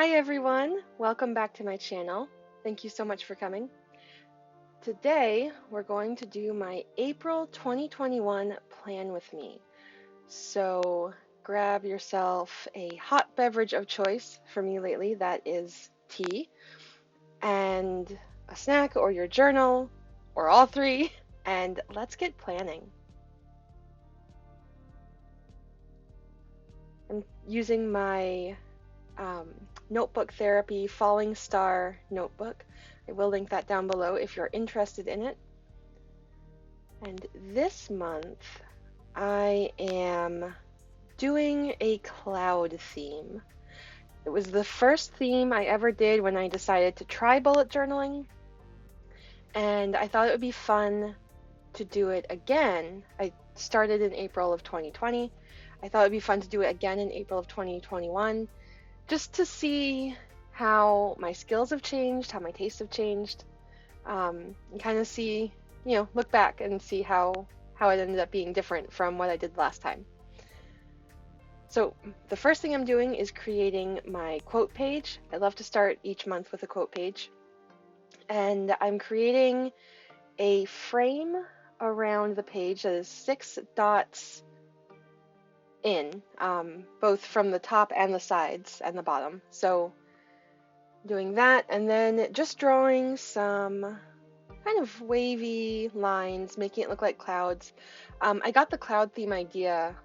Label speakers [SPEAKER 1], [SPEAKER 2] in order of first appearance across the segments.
[SPEAKER 1] Hi everyone, welcome back to my channel. Thank you so much for coming. Today we're going to do my April 2021 plan with me. So grab yourself a hot beverage of choice. For me lately that is tea, and a snack or your journal or all three, and let's get planning. I'm using my Notebook Therapy Falling Star notebook. I will link that down below if you're interested in it. And this month I am doing a cloud theme. It was the first theme I ever did when I decided to try bullet journaling, and I thought it would be fun to do it again. I started in April of 2020. I thought it would be fun to do it again in April of 2021, just to see how my skills have changed, how my tastes have changed, and kind of see, look back and see how it ended up being different from what I did last time. So the first thing I'm doing is creating my quote page. I love to start each month with a quote page. And I'm creating a frame around the page that is 6 dots in, both from the top and the sides and the bottom. So doing that, and then just drawing some kind of wavy lines, making it look like clouds. I got the cloud theme idea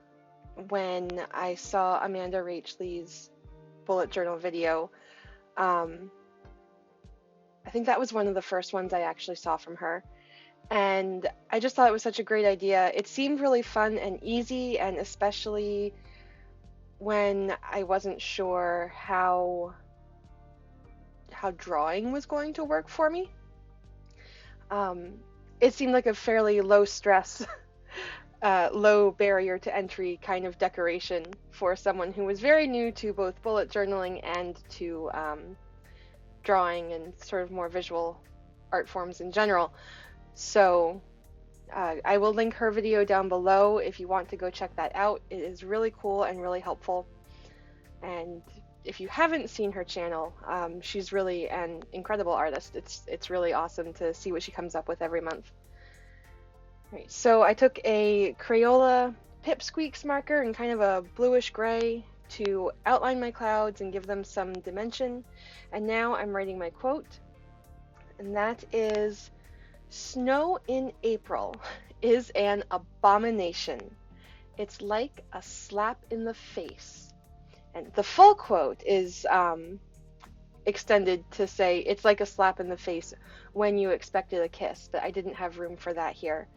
[SPEAKER 1] when I saw Amanda Rachlee's bullet journal video. I think that was one of the first ones I actually saw from her. And I just thought it was such a great idea. It seemed really fun and easy, and especially when I wasn't sure how drawing was going to work for me. It seemed like a fairly low stress, low barrier to entry kind of decoration for someone who was very new to both bullet journaling and to drawing and sort of more visual art forms in general. So I will link her video down below if you want to go check that out. It is really cool and really helpful. And if you haven't seen her channel, she's really an incredible artist. It's really awesome to see what she comes up with every month. Right, so I took a Crayola Pip-Squeaks marker in kind of a bluish gray to outline my clouds and give them some dimension. And now I'm writing my quote, and that is, "Snow in April is an abomination. It's like a slap in the face." And the full quote is extended to say, "It's like a slap in the face when you expected a kiss," but I didn't have room for that here.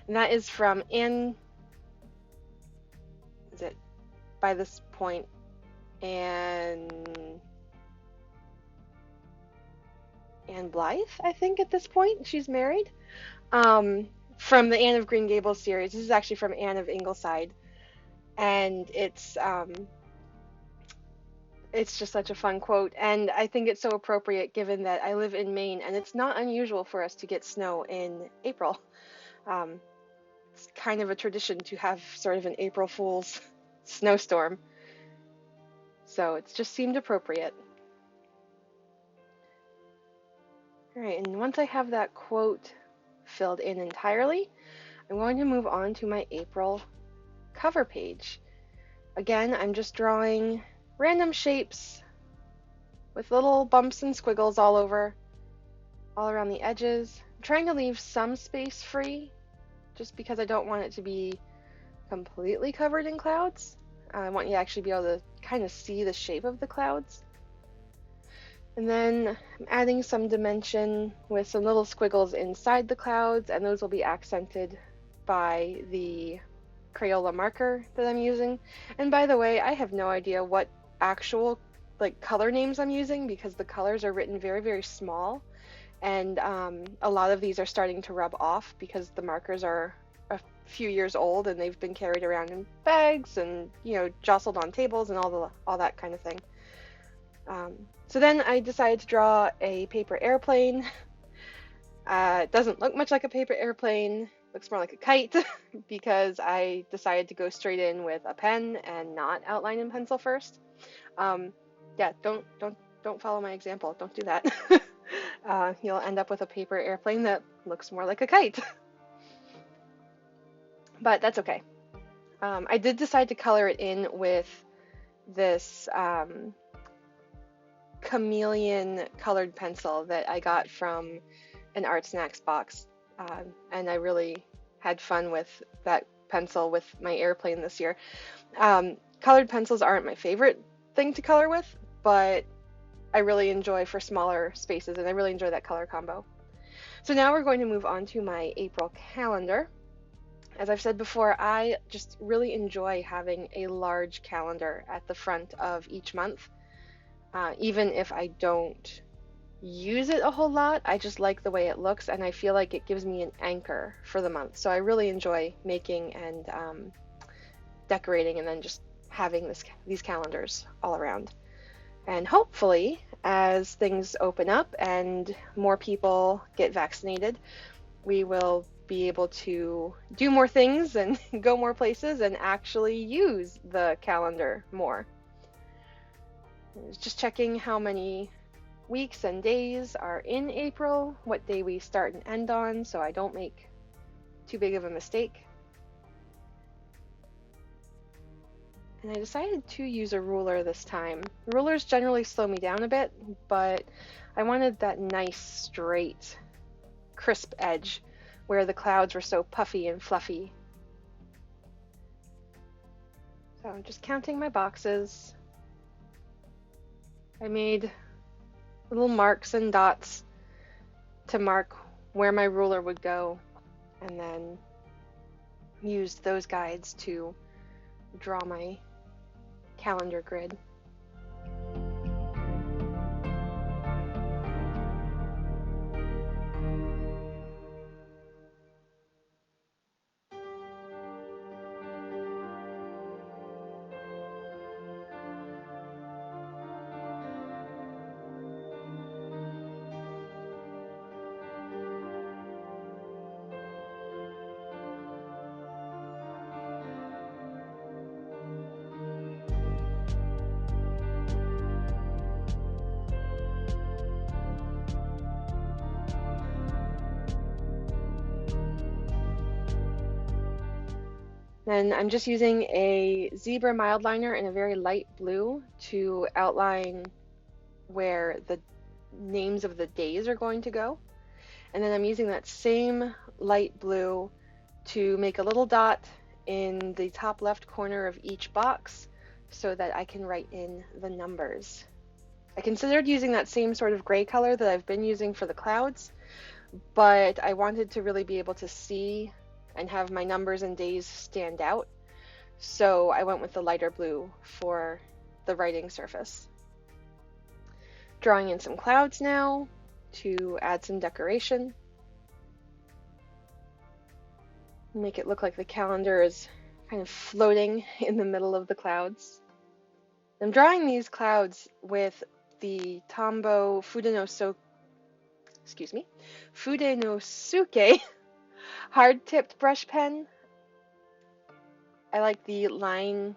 [SPEAKER 1] And that is from Anne Blythe, I think at this point. She's married. From the Anne of Green Gables series. This is actually from Anne of Ingleside. And it's just such a fun quote, and I think it's so appropriate given that I live in Maine and it's not unusual for us to get snow in April. It's kind of a tradition to have sort of an April Fool's snowstorm. So it just seemed appropriate. Alright, and once I have that quote filled in entirely, I'm going to move on to my April cover page. Again, I'm just drawing random shapes with little bumps and squiggles all around the edges. I'm trying to leave some space free just because I don't want it to be completely covered in clouds. I want you to actually be able to kind of see the shape of the clouds. And then I'm adding some dimension with some little squiggles inside the clouds, and those will be accented by the Crayola marker that I'm using. And by the way, I have no idea what actual color names I'm using because the colors are written very, very small, and a lot of these are starting to rub off because the markers are a few years old and they've been carried around in bags and jostled on tables and all that kind of thing. So then I decided to draw a paper airplane. It doesn't look much like a paper airplane. Looks more like a kite because I decided to go straight in with a pen and not outline in pencil first. Yeah, don't don't follow my example. Don't do that. You'll end up with a paper airplane that looks more like a kite. But that's okay. I did decide to color it in with this Chameleon colored pencil that I got from an Art Snacks box. And I really had fun with that pencil with my airplane this year. Colored pencils aren't my favorite thing to color with, but I really enjoy for smaller spaces, and I really enjoy that color combo. So now we're going to move on to my April calendar. As I've said before, I just really enjoy having a large calendar at the front of each month. Even if I don't use it a whole lot, I just like the way it looks, and I feel like it gives me an anchor for the month. So I really enjoy making and decorating and then just having these calendars all around. And hopefully, as things open up and more people get vaccinated, we will be able to do more things and go more places and actually use the calendar more. Just checking how many weeks and days are in April, what day we start and end on, so I don't make too big of a mistake. And I decided to use a ruler this time. Rulers generally slow me down a bit, but I wanted that nice, straight, crisp edge where the clouds were so puffy and fluffy. So I'm just counting my boxes. I made little marks and dots to mark where my ruler would go, and then used those guides to draw my calendar grid. Then I'm just using a zebra mild liner in a very light blue to outline where the names of the days are going to go. And then I'm using that same light blue to make a little dot in the top left corner of each box so that I can write in the numbers. I considered using that same sort of gray color that I've been using for the clouds, but I wanted to really be able to see and have my numbers and days stand out. So I went with the lighter blue for the writing surface. Drawing in some clouds now to add some decoration. Make it look like the calendar is kind of floating in the middle of the clouds. I'm drawing these clouds with the Tombow Fudenosuke hard-tipped brush pen. I like the line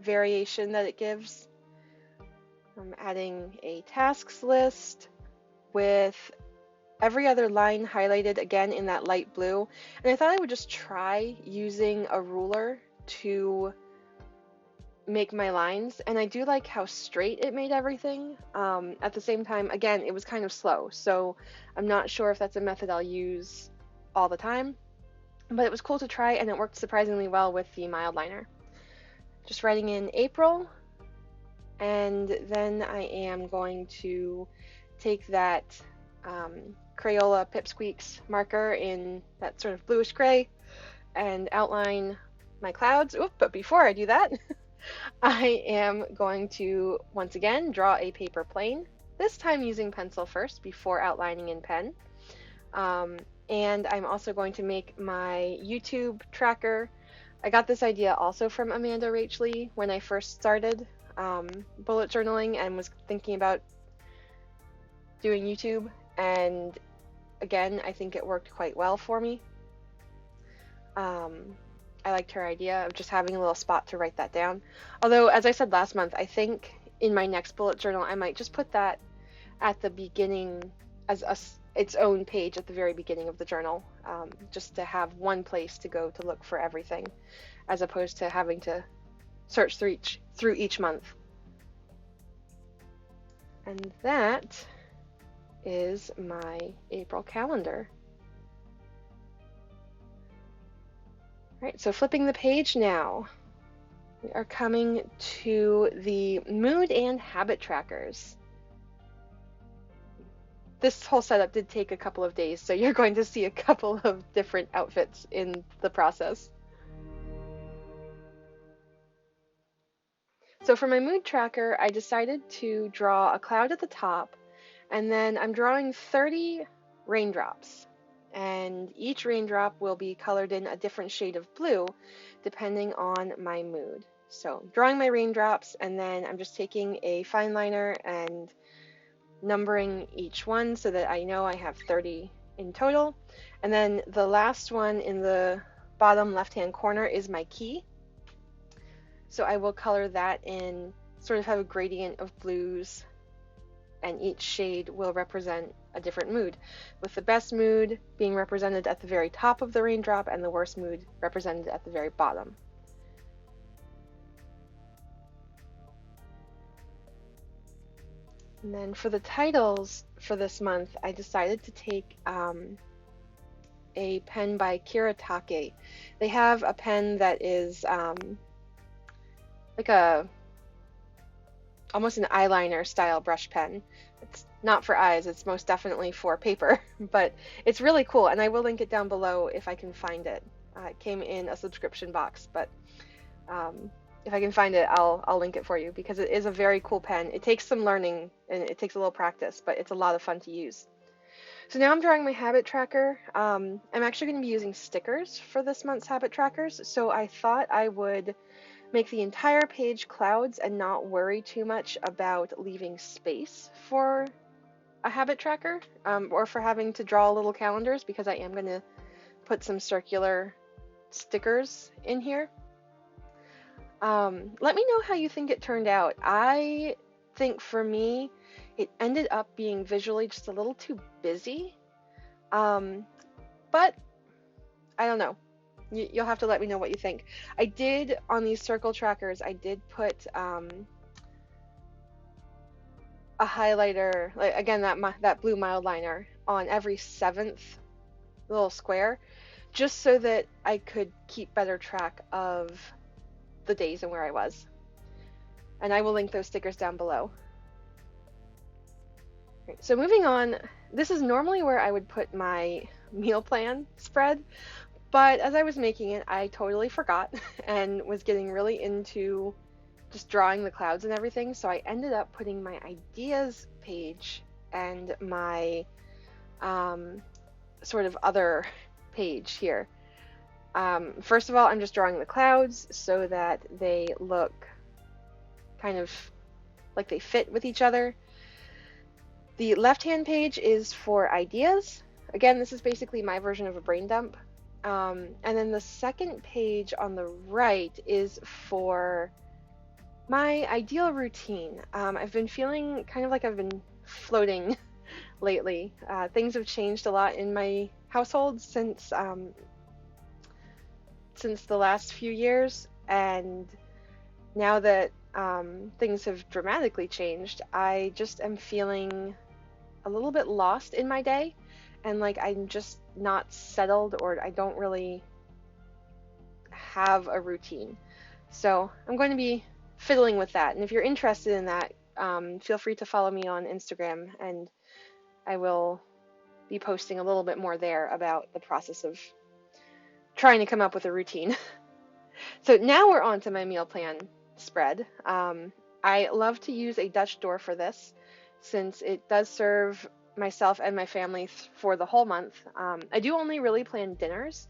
[SPEAKER 1] variation that it gives. I'm adding a tasks list with every other line highlighted again in that light blue. And I thought I would just try using a ruler to make my lines. And I do like how straight it made everything. At the same time, again, it was kind of slow. So I'm not sure if that's a method I'll use all the time, but it was cool to try, and it worked surprisingly well with the mild liner. Just writing in April, and then I am going to take that Crayola Pip-Squeaks marker in that sort of bluish gray and outline my clouds. Oop, but before I do that, I am going to once again draw a paper plane, this time using pencil first before outlining in pen. And I'm also going to make my YouTube tracker. I got this idea also from Amanda Rachley when I first started bullet journaling and was thinking about doing YouTube. And again, I think it worked quite well for me. I liked her idea of just having a little spot to write that down. Although, as I said last month, I think in my next bullet journal, I might just put that at the beginning as its own page at the very beginning of the journal, just to have one place to go to look for everything, as opposed to having to search through each month. And that is my April calendar. All right, so flipping the page now, we are coming to the mood and habit trackers. This whole setup did take a couple of days, so you're going to see a couple of different outfits in the process. So for my mood tracker, I decided to draw a cloud at the top, and then I'm drawing 30 raindrops, and each raindrop will be colored in a different shade of blue depending on my mood. So drawing my raindrops, and then I'm just taking a fine liner and numbering each one so that I know I have 30 in total. And then the last one in the bottom left-hand corner is my key. So I will color that in, sort of have a gradient of blues, and each shade will represent a different mood, with the best mood being represented at the very top of the raindrop and the worst mood represented at the very bottom. And then for the titles for this month, I decided to take a pen by Kuretake. They have a pen that is like almost an eyeliner style brush pen. It's not for eyes, it's most definitely for paper, but it's really cool, and I will link it down below if I can find it. It came in a subscription box, but if I can find it, I'll link it for you, because it is a very cool pen. It takes some learning and it takes a little practice, but it's a lot of fun to use. So now I'm drawing my habit tracker. I'm actually going to be using stickers for this month's habit trackers, so I thought I would make the entire page clouds and not worry too much about leaving space for a habit tracker, or for having to draw little calendars, because I am going to put some circular stickers in here. Let me know how you think it turned out. I think for me, it ended up being visually just a little too busy, but I don't know. You'll have to let me know what you think. I did, on these circle trackers, I did put a highlighter, like, again, that blue mild liner on every 7th little square, just so that I could keep better track of the days and where I was. And I will link those stickers down below. Right, so moving on, this is normally where I would put my meal plan spread, but as I was making it, I totally forgot and was getting really into just drawing the clouds and everything, so I ended up putting my ideas page and my sort of other page here. First of all, I'm just drawing the clouds so that they look kind of like they fit with each other. The left-hand page is for ideas. Again, this is basically my version of a brain dump. And then the second page on the right is for my ideal routine. I've been feeling kind of like I've been floating lately. Things have changed a lot in my household since the last few years, and now that things have dramatically changed, I just am feeling a little bit lost in my day, and like I'm just not settled, or I don't really have a routine. So I'm going to be fiddling with that, and if you're interested in that, feel free to follow me on Instagram, and I will be posting a little bit more there about the process of trying to come up with a routine. So now we're on to my meal plan spread. I love to use a Dutch door for this, since it does serve myself and my family for the whole month. I do only really plan dinners,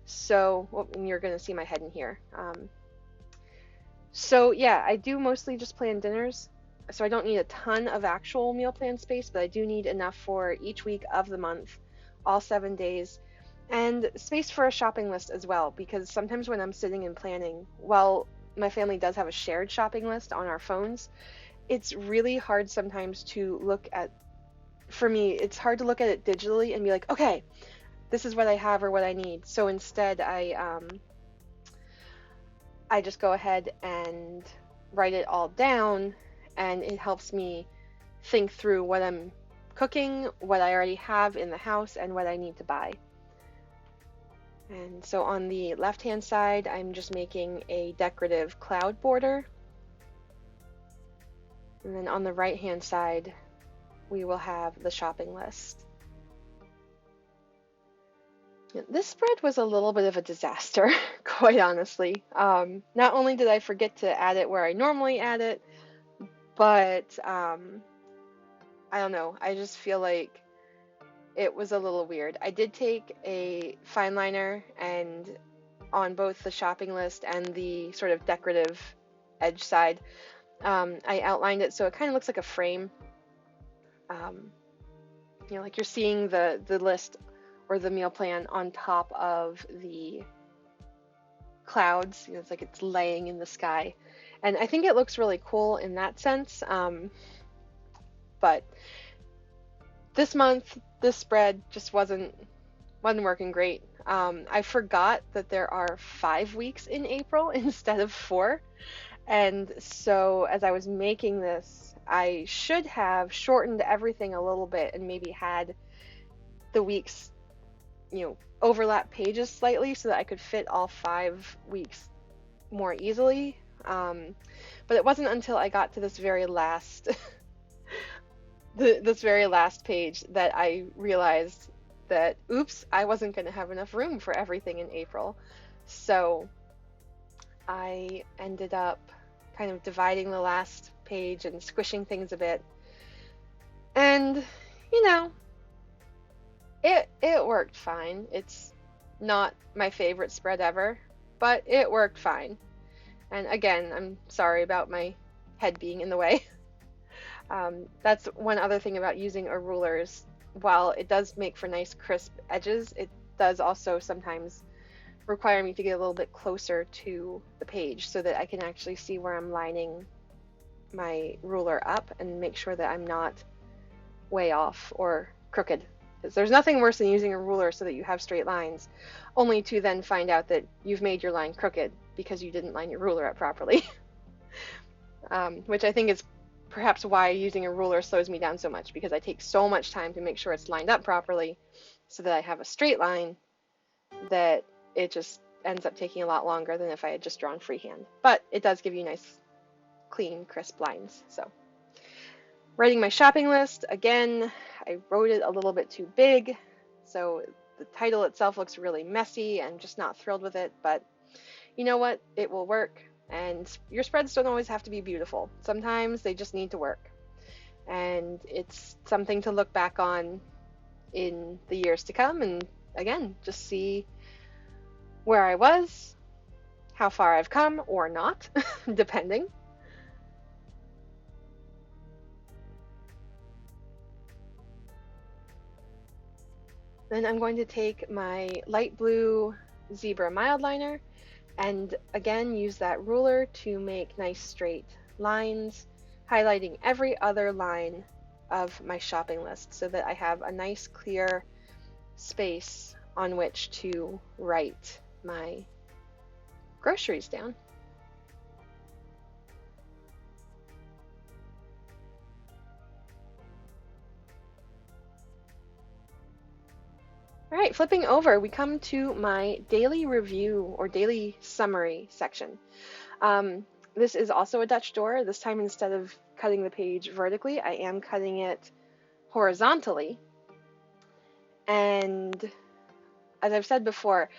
[SPEAKER 1] so and you're going to see my head in here. So yeah, I do mostly just plan dinners, so I don't need a ton of actual meal plan space, but I do need enough for each week of the month, all 7 days, and space for a shopping list as well, because sometimes when I'm sitting and planning, while my family does have a shared shopping list on our phones, it's really hard sometimes to look at, for me, it's hard to look at it digitally and be like, okay, this is what I have or what I need. So instead, I just go ahead and write it all down, and it helps me think through what I'm cooking, what I already have in the house, and what I need to buy. And so on the left-hand side, I'm just making a decorative cloud border. And then on the right-hand side, we will have the shopping list. This spread was a little bit of a disaster, quite honestly. Not only did I forget to add it where I normally add it, but I don't know, I just feel like it was a little weird. I did take a fine liner and on both the shopping list and the sort of decorative edge side, I outlined it so it kind of looks like a frame. You know, like you're seeing the list or the meal plan on top of the clouds. You know, it's like it's laying in the sky. And I think it looks really cool in that sense. But this month, this spread just wasn't working great. I forgot that there are 5 weeks in April instead of 4. And so as I was making this, I should have shortened everything a little bit and maybe had the weeks, you know, overlap pages slightly so that I could fit all 5 weeks more easily. But it wasn't until I got to this very last this very last page that I realized that, oops, I wasn't going to have enough room for everything in April. So I ended up kind of dividing the last page and squishing things a bit. And, you know, it worked fine. It's not my favorite spread ever, but it worked fine. And again, I'm sorry about my head being in the way. That's one other thing about using a ruler is, while it does make for nice crisp edges, it does also sometimes require me to get a little bit closer to the page so that I can actually see where I'm lining my ruler up and make sure that I'm not way off or crooked. Because there's nothing worse than using a ruler so that you have straight lines, only to then find out that you've made your line crooked because you didn't line your ruler up properly. Which I think is perhaps why using a ruler slows me down so much, because I take so much time to make sure it's lined up properly so that I have a straight line, that it just ends up taking a lot longer than if I had just drawn freehand. But it does give you nice, clean, crisp lines. So, writing my shopping list, again, I wrote it a little bit too big, so the title itself looks really messy. I'm just not thrilled with it, but you know what? It will work. And your spreads don't always have to be beautiful. Sometimes they just need to work. And it's something to look back on in the years to come and, again, just see where I was, how far I've come or not, depending. Then I'm going to take my light blue zebra mild liner and again use that ruler to make nice straight lines, highlighting every other line of my shopping list so that I have a nice clear space on which to write my groceries down. All right, flipping over, we come to my daily review or daily summary section. This is also a Dutch door. This time, instead of cutting the page vertically, I am cutting it horizontally. And as I've said before,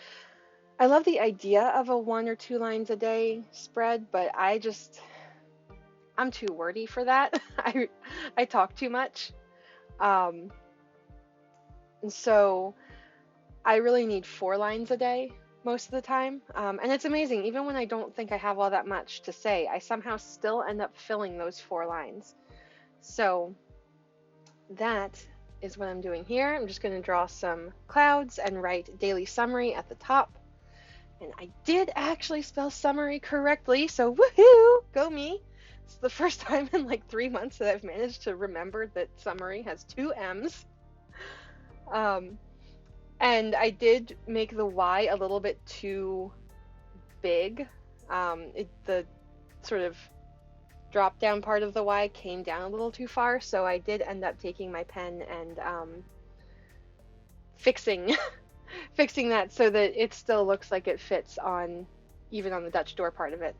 [SPEAKER 1] I love the idea of a 1 or 2 lines a day spread, but I'm too wordy for that. I talk too much. And so I really need 4 lines a day most of the time. And it's amazing, even when I don't think I have all that much to say, I somehow still end up filling those 4 lines. So that is what I'm doing here. I'm just going to draw some clouds and write daily summary at the top. And I did actually spell summary correctly, so woohoo, go me. It's the first time in like 3 months that I've managed to remember that summary has 2 M's. And I did make the Y a little bit too big. The sort of drop down part of the Y came down a little too far, so I did end up taking my pen and fixing that so that it still looks like it fits on, even on the Dutch door part of it.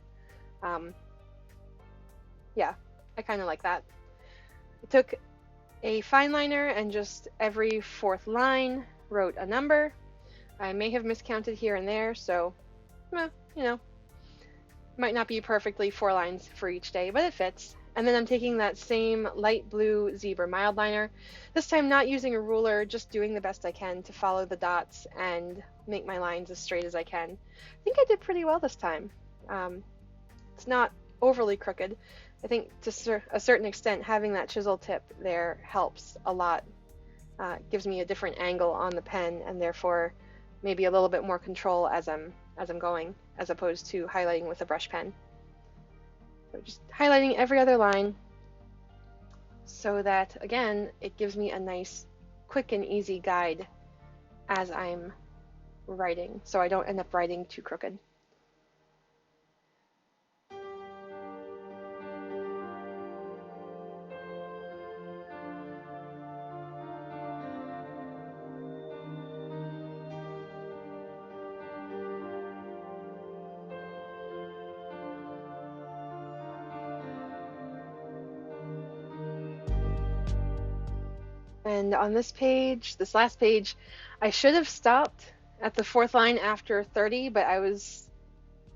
[SPEAKER 1] Yeah, I kind of like that. I took a fine liner and just every 4th line wrote a number. I may have miscounted here and there, so, you know, might not be perfectly 4 lines for each day, but it fits. And then I'm taking that same light blue zebra mild liner, this time not using a ruler, just doing the best I can to follow the dots and make my lines as straight as I can. I think I did pretty well this time. It's not overly crooked. I think to a certain extent having that chisel tip there helps a lot. Gives me a different angle on the pen and therefore maybe a little bit more control as I'm going, as opposed to highlighting with a brush pen. So just highlighting every other line so that, again, it gives me a nice, quick and easy guide as I'm writing, so I don't end up writing too crooked. And on this page, this last page, I should have stopped at the 4th line after 30, but I was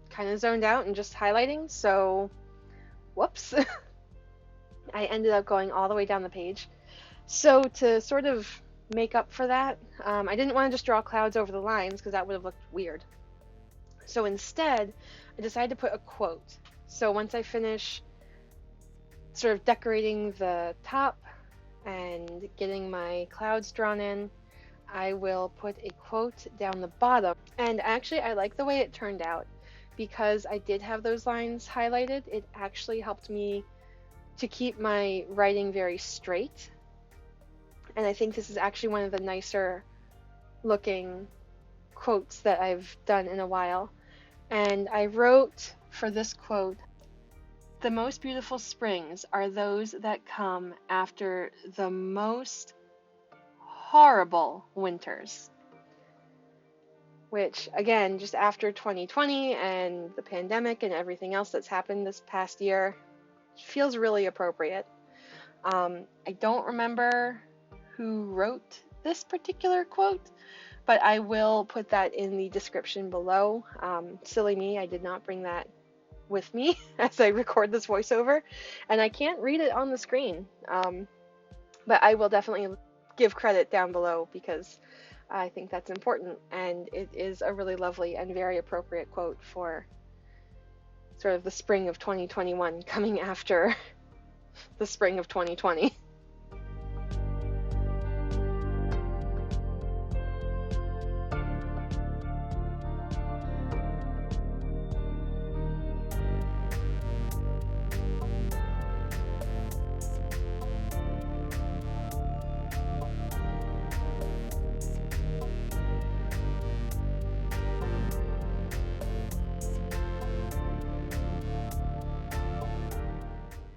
[SPEAKER 1] kind of zoned out and just highlighting, so whoops. I ended up going all the way down the page. So to sort of make up for that, I didn't want to just draw clouds over the lines because that would have looked weird. So instead, I decided to put a quote. So once I finish sort of decorating the top and getting my clouds drawn in, I will put a quote down the bottom. And actually, I like the way it turned out because I did have those lines highlighted. It actually helped me to keep my writing very straight. And I think this is actually one of the nicer looking quotes that I've done in a while. And I wrote for this quote, "The most beautiful springs are those that come after the most horrible winters." Which, again, just after 2020 and the pandemic and everything else that's happened this past year, feels really appropriate. I don't remember who wrote this particular quote, but I will put that in the description below. Silly me, I did not bring that with me as I record this voiceover, and I can't read it on the screen. But I will definitely give credit down below because I think that's important, and it is a really lovely and very appropriate quote for sort of the spring of 2021 coming after the spring of 2020.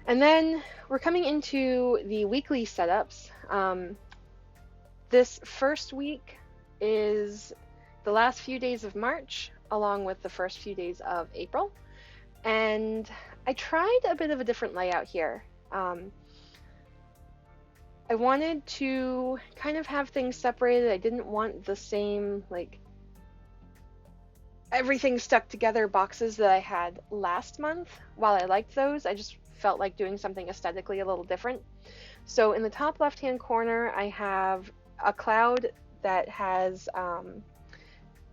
[SPEAKER 1] And then we're coming into the weekly setups. This first week is the last few days of March, along with the first few days of April. And I tried a bit of a different layout here. I wanted to kind of have things separated. I didn't want the same, like, everything stuck together boxes that I had last month. While I liked those, I just felt like doing something aesthetically a little different. So in the top left-hand corner, I have a cloud that has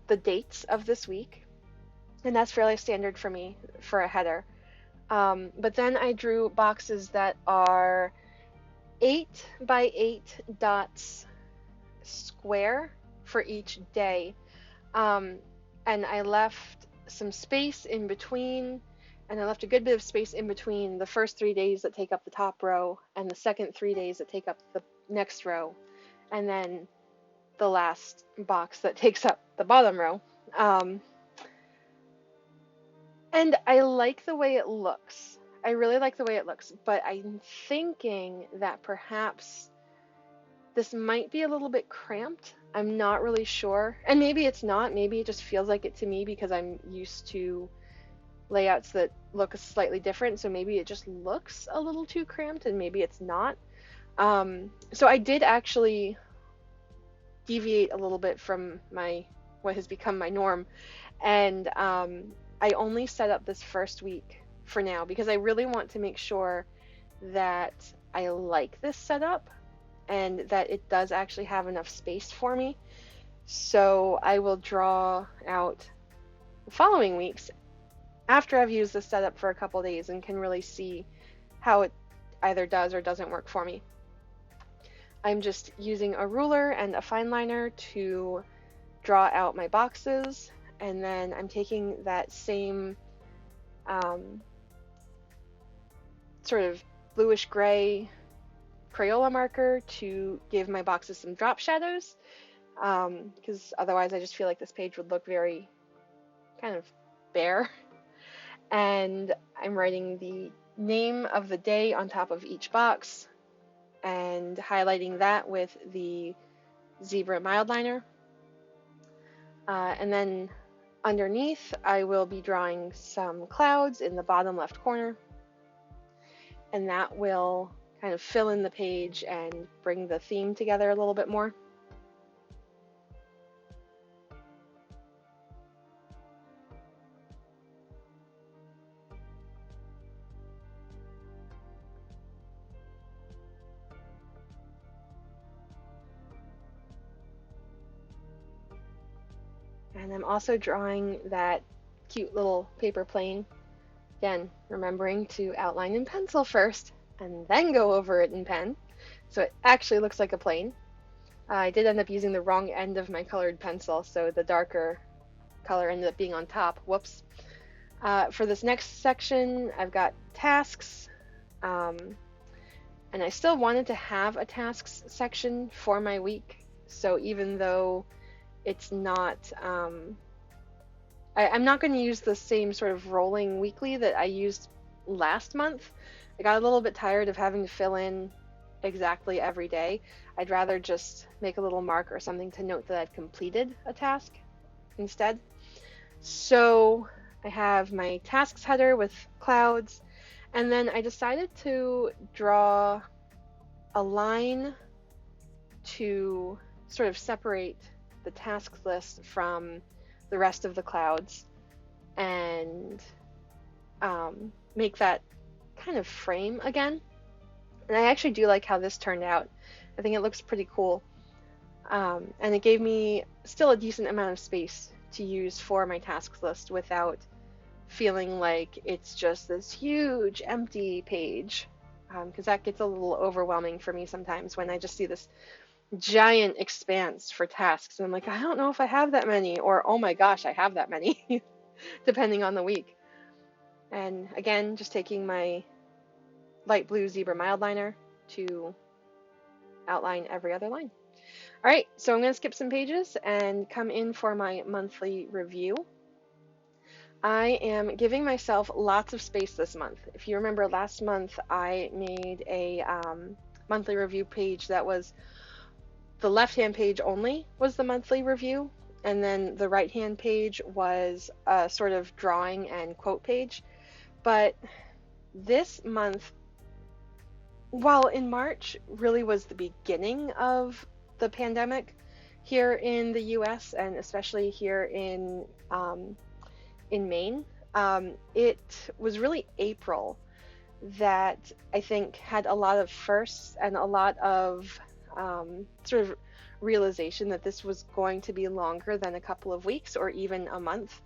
[SPEAKER 1] the dates of this week, and that's fairly standard for me for a header. But then I drew boxes that are 8 by 8 dots square for each day, and I left some space in between and I left a good bit of space in between the first 3 days that take up the top row and the second 3 days that take up the next row, and then the last box that takes up the bottom row. And I like the way it looks. I really like the way it looks, but I'm thinking that perhaps this might be a little bit cramped. I'm not really sure. And maybe it's not. Maybe it just feels like it to me because I'm used to layouts that look slightly different. So maybe it just looks a little too cramped and maybe it's not. So I did actually deviate a little bit from what has become my norm. And I only set up this first week for now because I really want to make sure that I like this setup and that it does actually have enough space for me. So I will draw out the following weeks after I've used this setup for a couple days and can really see how it either does or doesn't work for me. I'm just using a ruler and a fine liner to draw out my boxes, and then I'm taking that same sort of bluish gray Crayola marker to give my boxes some drop shadows, because otherwise I just feel like this page would look very kind of bare. And I'm writing the name of the day on top of each box and highlighting that with the zebra mild liner. And then underneath I will be drawing some clouds in the bottom left corner, and that will kind of fill in the page and bring the theme together a little bit more. And I'm also drawing that cute little paper plane. Again, remembering to outline in pencil first and then go over it in pen, so it actually looks like a plane. I did end up using the wrong end of my colored pencil, so the darker color ended up being on top. Whoops. For this next section, I've got tasks, and I still wanted to have a tasks section for my week, so even though it's not, I'm not going to use the same sort of rolling weekly that I used last month. I got a little bit tired of having to fill in exactly every day. I'd rather just make a little mark or something to note that I'd completed a task instead. So I have my tasks header with clouds, and then I decided to draw a line to sort of separate the tasks list from the rest of the clouds and make that kind of frame again. And I actually do like how this turned out. I think it looks pretty cool. And it gave me still a decent amount of space to use for my tasks list without feeling like it's just this huge empty page, because that gets a little overwhelming for me sometimes when I just see this giant expanse for tasks and I'm like, I don't know if I have that many, or oh my gosh, I have that many, depending on the week. And again, just taking my light blue zebra mild liner to outline every other line. All right, so I'm going to skip some pages and come in for my monthly review. I am giving myself lots of space this month. If you remember last month, I made a monthly review page that was the left-hand page only was the monthly review, and then the right-hand page was a sort of drawing and quote page. But this month, while in March really was the beginning of the pandemic here in the US and especially here in Maine, it was really April that I think had a lot of firsts and a lot of sort of realization that this was going to be longer than a couple of weeks or even a month.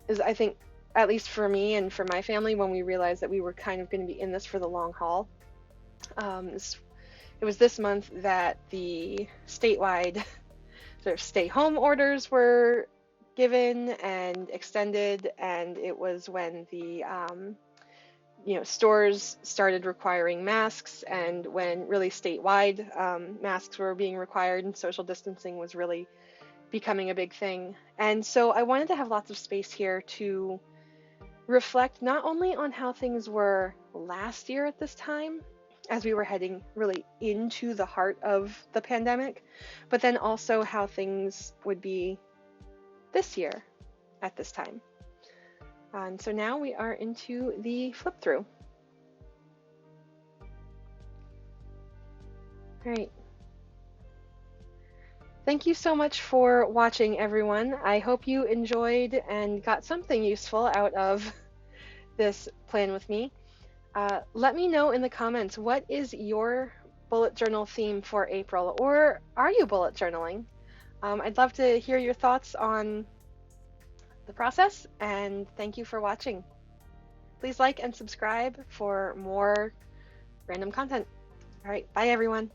[SPEAKER 1] Is I think, at least for me and for my family, when we realized that we were kind of going to be in this for the long haul. It was this month that the statewide sort of stay home orders were given and extended, and it was when the stores started requiring masks, and when really statewide masks were being required and social distancing was really becoming a big thing. And so I wanted to have lots of space here to reflect not only on how things were last year at this time, as we were heading really into the heart of the pandemic, but then also how things would be this year at this time. And so now we are into the flip through. All right. Thank you so much for watching, everyone. I hope you enjoyed and got something useful out of this plan with me. Let me know in the comments, what is your bullet journal theme for April, or are you bullet journaling? I'd love to hear your thoughts on the process, and thank you for watching. Please like and subscribe for more random content. All right, bye everyone.